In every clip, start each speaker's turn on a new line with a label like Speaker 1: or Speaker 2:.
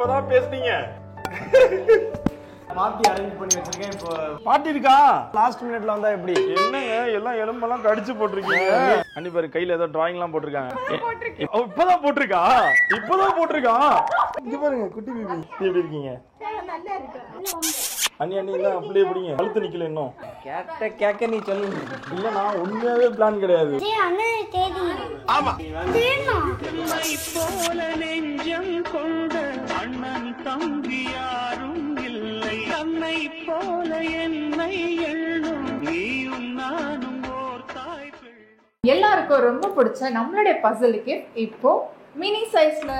Speaker 1: இப்பதான் பேசுனீங்க.
Speaker 2: Party arrange பண்ணி வச்சிருக்கேன். இப்போ பார்ட்டி இருக்கா? லாஸ்ட் மினிட்ல வந்தா எப்படி?
Speaker 1: என்னங்க எல்லாம் எலும்பெல்லாம் கடிச்சு போட்டிருக்கீங்க. அண்ணி பாரு கையில ஏதோ டிராயிங் எல்லாம் போட்டிருக்காங்க. இப்பதான் போட்டிருக்கா? இங்க பாருங்க குட்டி பேபி. எப்படி இருக்கீங்க? அண்ணி தான் அப்படியே எப்படிங்க அழுத்து நிக்கல இன்னும்?
Speaker 2: கேக்க நீ சொல்லு.
Speaker 1: இல்ல நான் உண்மையாவே பிளான் கிடையாது.
Speaker 3: ஆமா
Speaker 4: போல நெஞ்சம் கொண்ட அண்ணன் தம்பி யாரும் இல்லை. தன்னை போல என்னை எண்ணும் நீயும் நானும் ஓர் தாய் பிள்ளை.
Speaker 5: எல்லாருக்கும் ரொம்ப பிடிச்ச நம்மளுடைய பசில் கிஃப்ட் இப்போ மினி சைஸ்ல.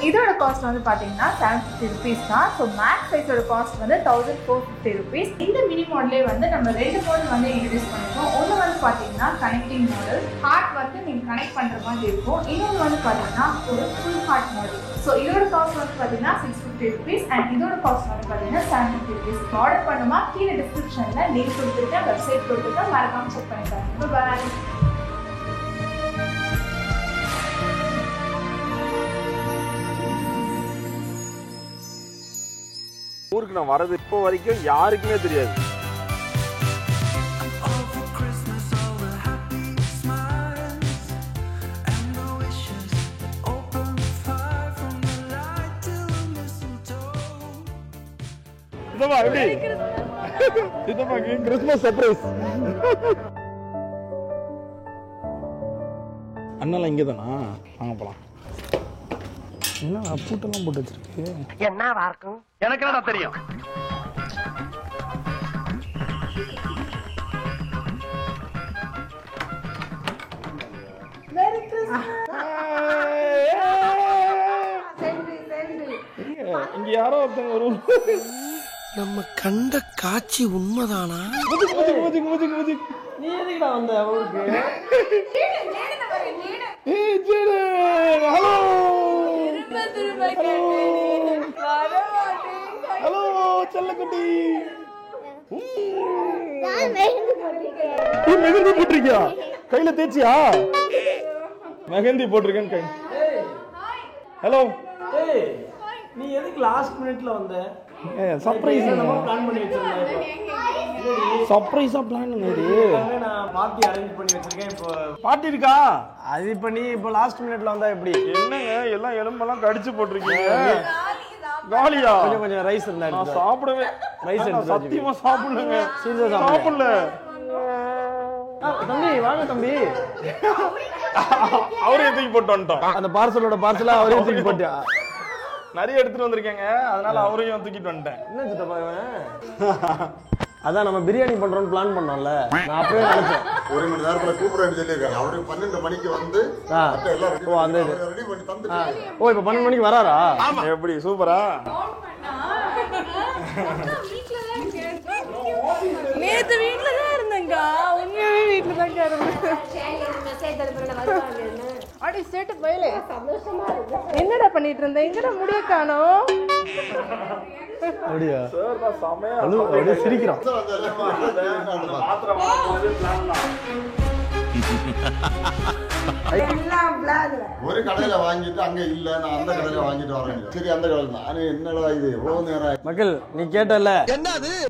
Speaker 5: இதோட காஸ்ட் வந்து பார்த்தீங்கன்னா 750 rupees தான். ஸோ மேக்ஸ் சைஸோட காஸ்ட் வந்து 1450 rupees. இந்த மினி மாடலே வந்து நம்ம 2 மாடல் வந்து இன்ட்ரடியூஸ் பண்ணிருக்கோம். ஒன்று வந்து பார்த்தீங்கன்னா கனெக்டிங் மாடல், ஹார்ட் வந்து நீங்கள் கனெக்ட் பண்ணுற மாதிரி இருக்கும். இன்னொன்று வந்து பார்த்தீங்கன்னா ஒரு ஃபுல் ஹார்ட் மாடல். ஸோ இதோட காஸ்ட் வந்து பார்த்தீங்கன்னா 650 rupees அண்ட் இதோட காஸ்ட் வந்து பார்த்தீங்கன்னா 750 rupees. ஆர்டர் பண்ணுமா கீழே டிஸ்கிரிப்ஷனில் லிங்க் கொடுத்துருக்கேன், வெப்சைட் கொடுத்துருக்கேன், மறக்காம செக் பண்ணிப்பாருங்க. பாய்.
Speaker 1: ஊருக்கு நான் வரது இப்போ வரைக்கும் யாருக்குமே தெரியாது. இதமா எப்படி? இதமா கிறிஸ்மஸ் சர்ப்ரைஸ். அண்ணாலாம் இங்கே தானா? வாங்க போலாம். என்ன பூட்டெல்லாம் போட்டு வச்சிருக்கு?
Speaker 3: என்னவா இருக்கும்? எனக்கு என்னடா தெரியும்?
Speaker 1: இங்க யாரோ ஒருத்தங்க ஒரு
Speaker 4: நம்ம கண்ட காட்சி உண்மைதானா?
Speaker 2: நீ எதுக்குடா வந்த ஊருக்கு?
Speaker 1: ஹலோ செல்லக்குட்டி. மெஹந்தி போட்டிருக்கியா? கையில தேய்ச்சியா? மெஹந்தி போட்டிருக்கேன்னு கை. ஹலோ
Speaker 2: நீ எதுக்கு லாஸ்ட் மினிட்ல வந்த?
Speaker 1: சர்ப்ரைஸ்
Speaker 2: பிளான் பண்ணி வச்சிருந்தேன்.
Speaker 1: சர்ப்ரைஸா பிளான் பண்ணது.
Speaker 2: நான் பார்ட்டி அரேஞ்ச் பண்ணி வச்சிருக்கேன். இப்போ பார்ட்டி இருக்கா? அது இப்ப நீ இப்போ லாஸ்ட் மினிட்ல வந்தா எப்படி?
Speaker 1: என்னங்க எல்லாம் எலும்பெல்லாம் கடிச்சு போட்டிருக்கீங்க. காலியா?
Speaker 2: கொஞ்சம் ரைஸ் இருந்தா
Speaker 1: நான் சாப்பிடவே
Speaker 2: ரைஸ் எடுத்து
Speaker 1: சத்தியமா சாப்பிடலங்க.
Speaker 2: சீரியஸா
Speaker 1: சாப்பிடல.
Speaker 2: தம்பி வாங்க தம்பி.
Speaker 1: அவரே தூக்கி போட்டு வந்துட்டோம்.
Speaker 2: அந்த பார்சலா அவரே தூக்கி போட்டியா?
Speaker 1: நிறைய எடுத்துட்டு வந்திருக்கேங்க, அதனால அவரையும் தூக்கிட்டு வந்துட்டேன்.
Speaker 2: என்ன சித்தப்பா இவன்? அதான் நம்ம பிரியாணி பண்றோம்னு பிளான் பண்ணோம்ல, நான் அப்பவே நினைச்சேன்.
Speaker 6: 1 மணி நேரத்துல கூப்பிடுறேன்னு சொல்லியிருக்காங்க. அவரு 12 மணிக்கு வந்து
Speaker 2: ஓ அந்த
Speaker 6: ரெடி பண்ணி தந்துட்டாங்க.
Speaker 2: ஓ இப்போ 12 மணிக்கு வராரா?
Speaker 1: எப்படி சூப்பரா?
Speaker 5: நேத்து வீட்டுல தான் இருந்தேங்க. உண்மையாவே வீட்டுல தான் இருந்தேன். அடி சேட்டு பயலே என்னடா பண்ணிட்டு இருந்த? எங்கடா முடிய காணோம்?
Speaker 2: அப்படியா?
Speaker 1: சார் நான் சமையா
Speaker 2: அப்படியே சிரிக்கிறான்.
Speaker 1: மாத்திரை வாங்குறது பிளான் தான்.
Speaker 6: ஒரு கடையில வாங்கிட்டு அங்க இல்ல, நான் அந்த கடையில வாங்கிட்டு வரேன். சரி அந்த கடையில நான் என்னடா இது எவ்வளவு நேரம்?
Speaker 2: மக்கள் நீ கேட்டல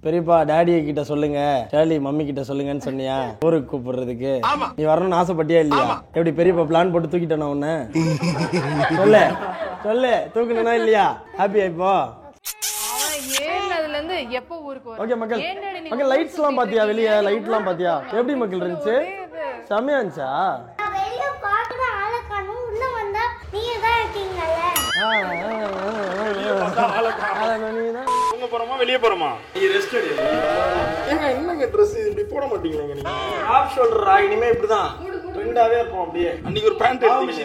Speaker 2: பெரியப்பா டாடியை கிட்ட சொல்லுங்க, சார்லி மம்மி கிட்ட சொல்லுங்கன்னு சொன்னியா ஊருக்கு கூப்பிடுறதுக்கு? நீ வரணும்னு ஆசைப்பட்டியா இல்லையா? எப்படி பெரியப்பா பிளான் போட்டு தூக்கிட்டானா உன்ன? சொல்லு தூக்கணும்னா இல்லையா? ஹாப்பியா இப்போ?
Speaker 5: எப்போ ஊருக்கு
Speaker 2: ஓகே மக்கள், மக்கள் லைட்ஸ் எல்லாம் பாத்தியா? வெளிய லைட் எல்லாம் பாத்தியா? எப்படி மக்கள் இருந்துச்சு? செமையா இருந்துச்சா?
Speaker 1: வெளியே போறோமா? என்னங்க ட்ரெஸ் இப்படி போட மாட்டீங்களா நீங்க?
Speaker 2: ஆஃப் ஷோல்டரா இனிமே இப்படிதான் ட்ரெண்டாவே இருப்போம். அப்படியே
Speaker 1: அன்னைக்கு ஒரு பேண்ட் எடுத்தீங்க,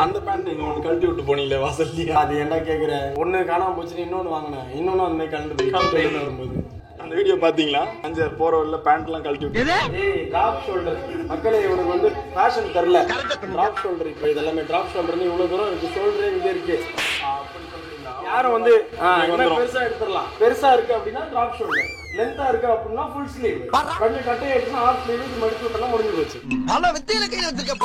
Speaker 1: அந்த பேண்ட் நீங்க ஒன்னு கழட்டி விட்டு போனீங்களே வாசல்ல.
Speaker 2: அது என்ன கேக்குறேன்? ஒண்ணு காணாம போச்சு, இன்னொன்னு வாங்கினேன், இன்னொன்னு அந்த மாதிரி கலந்து வரும்போது.
Speaker 1: அந்த வீடியோ பாத்தீங்களா? அஞ்சர் போற வரல பேண்ட் எல்லாம் கழட்டி விட்டு.
Speaker 2: ஏய் டிராப் ஷோல்டர் மக்களே, இவனுக்கு வந்து ஃபேஷன் தெரியல. டிராப் ஷோல்டர் இப்போ இதெல்லாமே டிராப் ஷோல்டர். இவ்வளவு தூரம் இருக்கு, ஷோல்டரே இங்க இருக்கு. யாரும் வந்து பெருசா எடுத்துடலாம். பெருசா இருக்கு அப்படின்னா டிராப் ஷோல்டர், லென்த்தா இருக்கு அப்படின்னா ஃபுல் ஸ்லீவ். கொஞ்சம் கட்டையா இருக்குன்னா ஹாஃப் ஸ்லீவ் மடிச்சு விட்டா முடிஞ்சு போச்சு.
Speaker 4: பல வித்தையில கை வச்சிருக்க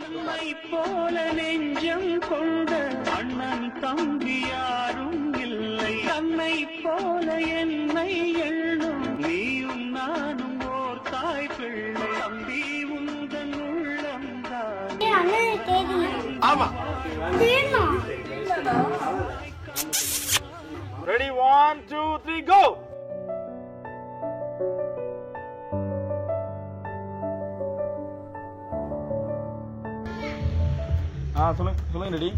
Speaker 4: தன்னை போல நெஞ்சம் கொண்ட அண்ணன் தம்பி யாரும் இல்லை. தன்னை போல என்னை எண்ணும் நீயும் நானும் ஓர் தாய் பிள்ளை. தம்பி உந்தன் உள்ளம்தான்.
Speaker 3: ஆமா.
Speaker 1: ரெடி 1 2 3 கோ. சொல்லுங்க ரெடி.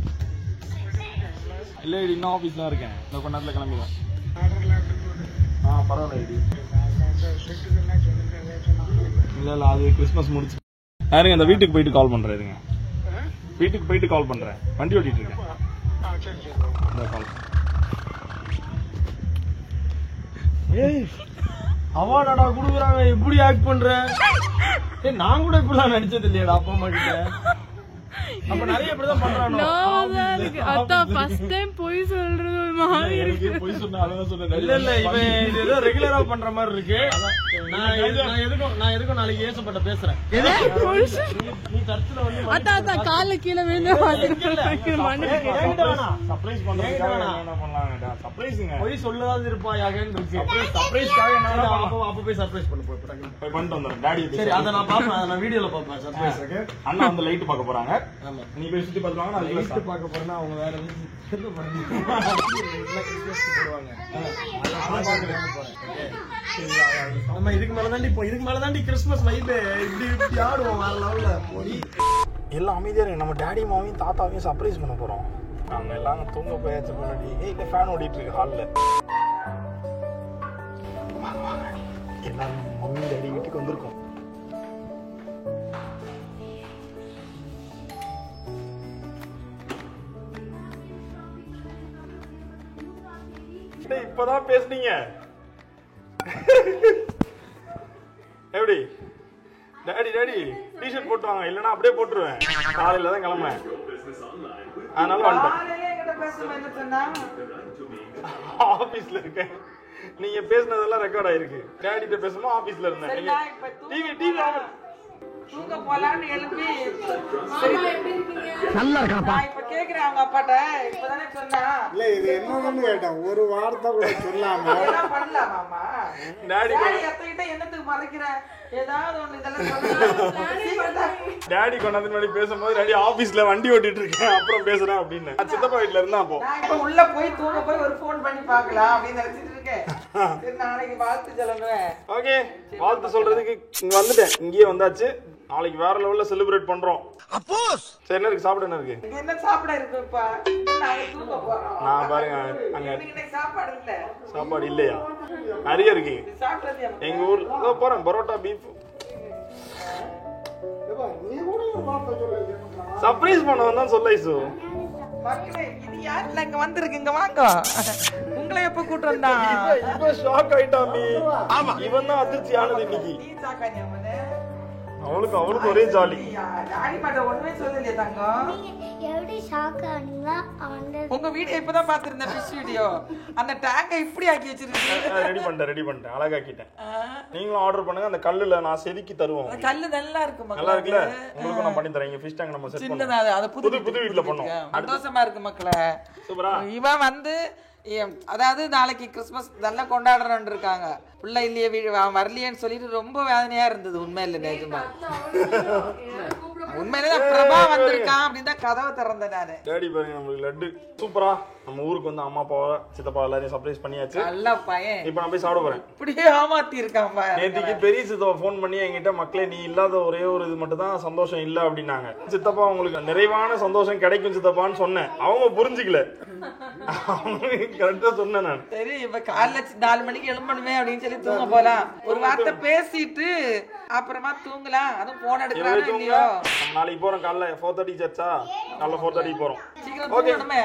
Speaker 1: இல்லை இன்னும் ஆஃபீஸ்லாம் இருக்கேன். இன்னும் கொஞ்ச நேரத்தில் கிளம்பிடுவேன். பரவாயில்ல ரெடி. இல்லை அது கிறிஸ்மஸ் முடிச்சு இருங்க. அந்த வீட்டுக்கு போயிட்டு கால் பண்ணுறேன். இருங்க, வீட்டுக்கு போயிட்டு கால் பண்ணுறேன். வண்டி ஓட்டிட்டு இருக்கேன். கால்.
Speaker 2: ஏய் அவார்டா குடுக்குறாங்க, எப்படி ஆக்ட் பண்ற? நான் கூட இப்படிலாம் நடிச்சது இல்லையாடா அப்பா அம்மா கிட்ட. அப்ப நிறைய இப்படிதான் பண்றானோ.
Speaker 5: ஃபர்ஸ்ட் டைம் போய் சொல்றது ஒரு மாதிரி இருக்கு.
Speaker 1: போய் சொன்னா அதான் சொன்னேன்.
Speaker 2: இல்ல இவன் இது ஏதோ ரெகுலரா பண்ற மாதிரி இருக்கு. நான் எதுக்கும் நாளைக்கு ஏசப்பட்ட பேசுறேன். நீ சர்ச்சில் வந்து
Speaker 5: அதான் கால கீழே விழுந்து
Speaker 1: சர்ப்ரைஸ் பண்றதுக்காக என்ன பண்ணலாம்டா? சர்ப்ரைஸ்ங்க.
Speaker 2: போய் சொல்லலாது இருப்பாயாகன்னு இருக்கு.
Speaker 1: சர்ப்ரைஸ்க்காக என்ன
Speaker 2: அப்ப போய் சர்ப்ரைஸ் பண்ண போய்
Speaker 1: பண்ணிட்டு வந்துறேன். டாடி
Speaker 2: சரி அத நான் பாப்பேன். நான் வீடியோல பாப்பேன் சர்ப்ரைஸ் இருக்கு.
Speaker 1: அண்ணா வந்து லைட் பார்க்க போறாங்க.
Speaker 2: ஆமா.
Speaker 1: நீ போய் சுத்தி பார்த்துவாங்க. நான்
Speaker 2: லைட் பார்க்க போறேன்னா அவங்க வேற எதுவும் போடுவாங்க. நம்ம இதுக்கு மேல தாண்டி கிறிஸ்மஸ் வைப் இப்படி ஆடுவோம் வேற லெவல்ல. போடி
Speaker 1: எல்லாம் அமைதியா இருக்கு. நம்ம டாடி மாவையும் தாத்தாவையும் சர்ப்ரைஸ் பண்ண போறோம். நாங்க எல்லாம் தூங்க போயாச்சு முன்னாடி. இல்ல ஃபேன் ஓடிட்டு இருக்கு ஹால்ல. எல்லாரும் மம்மி டாடி வீட்டுக்கு வந்திருக்கோம். இப்பதான் பேசுனீங்க. எப்படி டாடி டிஷர்ட் போட்டு வாங்க, இல்லன்னா அப்படியே போட்டுருவேன். காலையில தான் கிளம்புறேன். அதனால ஆபீஸ்ல இருக்கேன். நீங்க பேசுனதெல்லாம் ரெக்கார்ட் ஆயிருக்கு. டாடி கிட்ட பேசும்போது ஆபீஸ்ல இருந்தேன். டிவி
Speaker 7: தூங்க போலான்னு எழுப்பி
Speaker 3: நல்லா இருக்காப்பா.
Speaker 7: இப்ப கேக்குறேன் அவங்க அப்பாட்ட. இப்பதானே சொன்னா
Speaker 6: இல்ல இது என்னன்னு கேட்டேன். ஒரு வார்த்தை கூட சொல்லாம
Speaker 7: இதெல்லாம் பண்ணலாமாமா?
Speaker 1: டாடி
Speaker 7: எத்தகிட்ட என்னத்துக்கு மறைக்கிற? ஏதாவது ஒண்ணு இதெல்லாம்
Speaker 1: டாடி கொண்டாந்து முன்னாடி பேசும்போது டாடி ஆபீஸ்ல வண்டி ஓட்டிட்டு இருக்கேன் அப்புறம் பேசுறேன் அப்படின்னு. சித்தப்பா வீட்டுல இருந்தா அப்போ
Speaker 7: நான் இப்ப உள்ள போய் தூங்க போய் ஒரு போன் பண்ணி பாக்கலாம் அப்படின்னு நினைச்சிட்டு இருக்கேன். சரி நாளைக்கு வாழ்த்து சொல்லுவேன்.
Speaker 1: ஓகே, வாழ்த்து சொல்றதுக்கு இங்க வந்துட்டேன். இங்கேயே வந்தாச்சு. நாளைக்கு வேற லெவல்ல செலிப்ரேட் பண்றோம். அப்போஸ் சரி, என்ன இருக்கு சாப்பிட? என்ன இருக்கு?
Speaker 7: என்ன சாப்பிட இருக்குப்பா? நாங்க தூங்க போறோம்.
Speaker 1: நான் பாருங்க அங்க
Speaker 7: இன்னைக்கு சாப்பாடு இல்ல.
Speaker 1: சாப்பாடு இல்லையா? நிறைய இருக்கு.
Speaker 7: சாப்பிட்டது
Speaker 1: எங்க ஊர்ல போறேன். பரோட்டா பீஃப் சர்ப்ரைஸ் பண்ணவன் தான் சொல்ல. ஐசு
Speaker 7: மக்களே, இது யாருல இங்க வந்திருக்கு? இங்க வாங்க. உங்களை எப்ப கூட்டு வந்தா?
Speaker 1: இவன் ஷாக் ஆயிட்டாமி. ஆமா, இவன் தான் அதிர்ச்சி ஆனது இன்னைக்கு.
Speaker 7: நீ சாக்கானியா மனே?
Speaker 1: அவளுக்கு ஒரே ஜாலி.
Speaker 7: டாடி பாட்ட ஒண்ணுமே சொல்லலையே தங்கம்.
Speaker 8: எப்படி ஷாக் ஆனீங்களா?
Speaker 7: உங்க வீடியோ இப்பதான் பாத்துருந்தேன், ஃபிஷ் வீடியோ. அந்த டேங்கை இப்படி ஆக்கி வச்சிருக்கீங்க.
Speaker 1: ரெடி பண்ணிட்டேன். அழகாக்கிட்டேன். நீங்களும் ஆர்டர் பண்ணுங்க. அந்த கல்லுல நான் செதுக்கி தருவோம்.
Speaker 7: கல்லு நல்லா இருக்கு.
Speaker 1: நல்லா இருக்குல்ல? உங்களுக்கு நான் பண்ணி தரேன். இங்க ஃபிஷ் டேங்க் நம்ம செட் பண்ணுவோம்.
Speaker 7: சின்னதா அது புது
Speaker 1: வீட்ல பண்ணோம்.
Speaker 7: சந்தோஷமா இருக்கு மக்களே.
Speaker 1: சூப்பரா.
Speaker 7: இவன் வந்து அதாவது நாளைக்கு கிறிஸ்மஸ் நல்லா கொண்டாடுறோன்னு இருக்காங்க. பிள்ளை இல்லையே வரலையேன்னு சொல்லிட்டு ரொம்ப வேதனையா இருந்தது. உண்மையில நிஜமா உண்மையிலே பிரபா வந்திருக்கான் அப்படின்னு தான் கதவை திறந்தேன் நானு.
Speaker 1: டாடி பாருங்க நம்மளுக்கு லட்டு சூப்பரா. நம்ம ஊருக்கு வந்து அம்மா அப்பாவை சித்தப்பா எல்லாரையும் சர்ப்ரைஸ் பண்ணியாச்சு.
Speaker 7: நல்ல பையன்.
Speaker 1: இப்போ நான் போய் சாப்பிட போறேன்.
Speaker 7: இப்படியே ஏமாத்தி இருக்கான்.
Speaker 1: நேற்றுக்கு பெரிய சித்தப்பா ஃபோன் பண்ணி என்கிட்ட மக்களே நீ இல்லாத ஒரே ஒரு இது மட்டும் தான் சந்தோஷம் இல்லை அப்படின்னாங்க. சித்தப்பா உங்களுக்கு நிறைவான சந்தோஷம் கிடைக்கும் சித்தப்பான்னு சொன்னேன். அவங்க புரிஞ்சுக்கல. கரெக்டா சொன்னேன் நான்.
Speaker 7: சரி இப்ப காலைல 4 மணிக்கு எழும்பணுமே அப்படின்னு சொல்லி தூங்க போலாம். ஒரு வார்த்தை பேசிட்டு அப்புறமா தூங்கலாம். அதுவும் போன் எடுக்கிறாரு இல்லையோ.
Speaker 1: நாளைக்கு போறோம். காலைல 4:30 சர்ச்சா? காலைல 4:30 போறோம்.
Speaker 7: சீக்கிரம் தூங்கணுமே.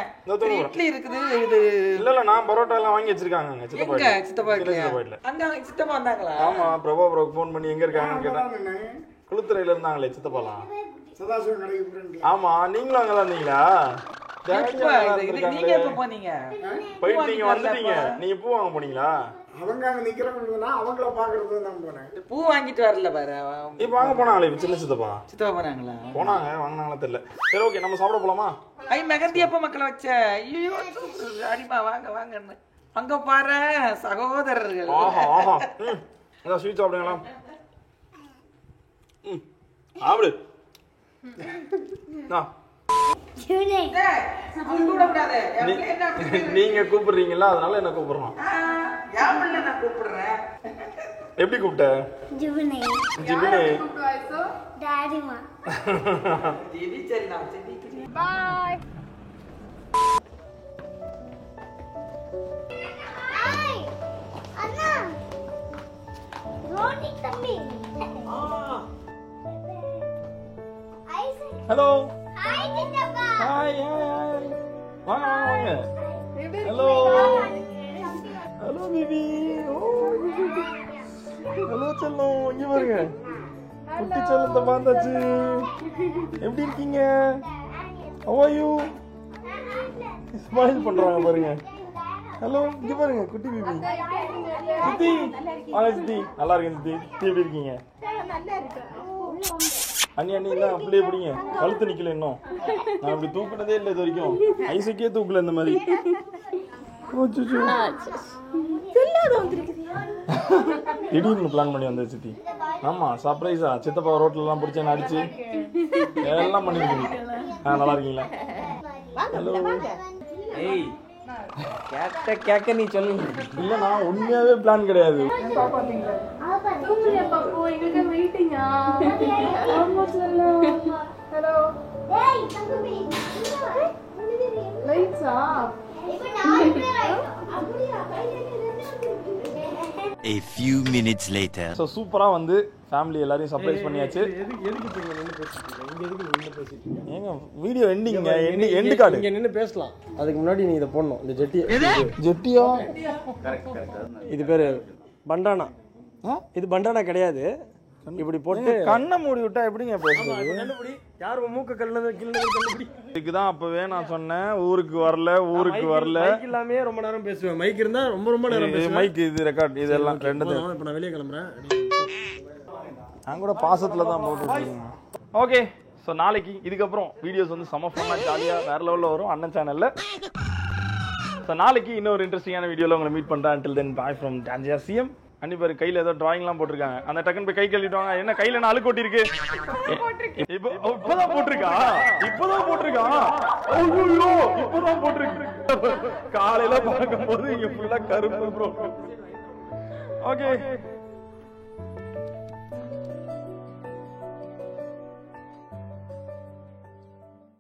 Speaker 7: இட்லி இருக்குது. இது
Speaker 1: இல்ல நான் பரோட்டா எல்லாம் வாங்கி வச்சிருக்காங்க சித்தப்பா.
Speaker 7: சித்தப்பா வீட்ல அங்க சித்தப்பா வந்தாங்களா?
Speaker 1: ஆமா, பிரபா ப்ரோக்கு ஃபோன் பண்ணி எங்க இருக்காங்கன்னு கேட்டேன். குளுத்துறையில இருந்தாங்களே சித்தப்பாலாம். ஆமா, நீங்களும் அங்கதான் இருந்தீங்களா?
Speaker 7: நீங்க எப்ப போனீங்க?
Speaker 1: போயிட்டு நீங்க வந்துட்டீங்க. நீங்க பூ வாங்க போனீங்களா?
Speaker 9: அவங்க அங்கே நிற்கிறவங்கன்னா அவங்கள பார்க்கறது தான் போனேன்.
Speaker 7: பூ வாங்கிட்டு வரல பாரு.
Speaker 1: இப்போ வாங்க போனாங்களே சின்ன சித்தப்பா
Speaker 7: போனாங்களா?
Speaker 1: போனாங்க, வாங்கினாங்களா தெரியல. சரி ஓகே, நம்ம சாப்பிட போலாமா?
Speaker 7: ஐ மெகந்தி எப்ப மக்களை வச்ச? ஐயோ அடிமா, வாங்க வாங்க. அங்க பாரு சகோதரர்கள்.
Speaker 1: ஆஹா ஆஹா. அதான் ஸ்வீட் சாப்பிடுங்களா? சாப்பிடு. நீங்க கூப்பிடுறீங்களா, அதனால என்ன கூப்பிடுறோம். எப்படி கூப்பிட்ட?
Speaker 8: ஜிபினே.
Speaker 1: ஜிபினே.
Speaker 8: டாடிமா.
Speaker 7: ஜிபி சரி நான் ஜிபி.
Speaker 5: பாய்.
Speaker 8: ஹாய் அண்ணா. ரோனி தம்பி.
Speaker 1: ஹலோ.
Speaker 8: ஹாய் சித்தப்பா.
Speaker 1: Hi hi hi. வாங்க வாங்க. ஹலோ. Hello baby. ஹலோ செல்லம், இங்க பாருங்க. குட்டி செல்லத்தை பார்த்தாச்சு. எப்படி இருக்கீங்க? How are you? ஸ்மைல் பண்றாங்க பாருங்க. ஹலோ, இங்க பாருங்க குட்டி பேபி. சித்தி. வாங்க சித்தி. நல்லா இருக்கேன் சித்தி. சித்தி எப்படி இருக்கீங்க? அண்ணி அண்ணி தான் அப்படியே பிடிங்க. கழுத்து நிக்கல இன்னும். நான் அப்படி தூக்குனதே இல்லை இது வரைக்கும். ஐசுக்கே தூக்கல இந்த மாதிரி. திடீர்னு பிளான் பண்ணி வந்தது சித்தி. ஆமா, சர்ப்ரைஸா சித்தப்பா ரோட்ல எல்லாம் பிடிச்ச அடிச்சு எல்லாம் பண்ணிருக்கீங்க. நல்லா இருக்கீங்களா? ஹலோ.
Speaker 2: ஏய் கேக்க நீ சொல்லுங்க.
Speaker 1: இல்ல, நான் உண்மையாவே பிளான் கிடையாது.
Speaker 5: ஹலோ.
Speaker 8: டேய் தம்பி.
Speaker 5: லைட்ஸா?
Speaker 10: A few minutes later.
Speaker 1: So சூப்பரா வந்து ஃபேமிலி எல்லாரையும் சர்ப்ரைஸ் பண்ணியாச்சு.
Speaker 2: எதுக்கு இப்ப இங்க நின்னு பேசிட்டு இருக்கீங்க? இங்க எதுக்கு நின்னு பேசிட்டு இருக்கீங்க?
Speaker 1: ஏங்க வீடியோ எண்டிங்க, எண்ட் கார்டு.
Speaker 2: இங்க நின்னு பேசலாம். அதுக்கு முன்னாடி நீ இத போடணும். இந்த
Speaker 1: ஜெட்டியா?
Speaker 2: இது பேரு பண்டானா. இது பண்டானா கிடையாது. இப்படி போட்டு
Speaker 1: கண்ணை மூடி விட்டா எப்படிங்க பேசுறது?
Speaker 2: கண்டுபிடி. யார் மூக்க கல்லது கண்டுபிடி.
Speaker 1: இதுக்குதான் அப்பவே நான் சொன்னேன் ஊருக்கு வரல.
Speaker 2: மைக் இல்லாமே ரொம்ப நேரம் பேசுவேன். மைக் இருந்தா ரொம்ப நேரம் பேசுவேன்.
Speaker 1: மைக் இது ரெக்கார்ட் இதெல்லாம் ரெண்டு.
Speaker 2: இப்ப நான் வெளியே கிளம்புறேன்.
Speaker 1: நான் கூட பாசத்துல தான் போட்டுருக்கேன். ஓகே, ஸோ நாளைக்கு இதுக்கப்புறம் வீடியோஸ் வந்து செம ஃபன்னா ஜாலியாக வேற லெவலில் வரும் அண்ணன் சேனலில். ஸோ நாளைக்கு இன்னொரு இன்ட்ரெஸ்டிங்கான வீடியோவில் உங்களை மீட் பண்ணுறேன். until then bye from Tanzania CM. அன்னி பேர் கையில் ஏதோ டிராயிங்லாம் போட்டிருக்காங்க. அந்த டக்குன்னு போய் கை கழுவிடுவாங்க. என்ன கையில் என்ன அழுக்கு ஒட்டி இருக்கு? இப்போதான் போட்டிருக்கா? ஐயோ இப்போதான் போட்டிருக்கு. காலையில பார்க்கும்போது இங்க ஃபுல்லா கருப்பு ப்ரோ. ஓகே.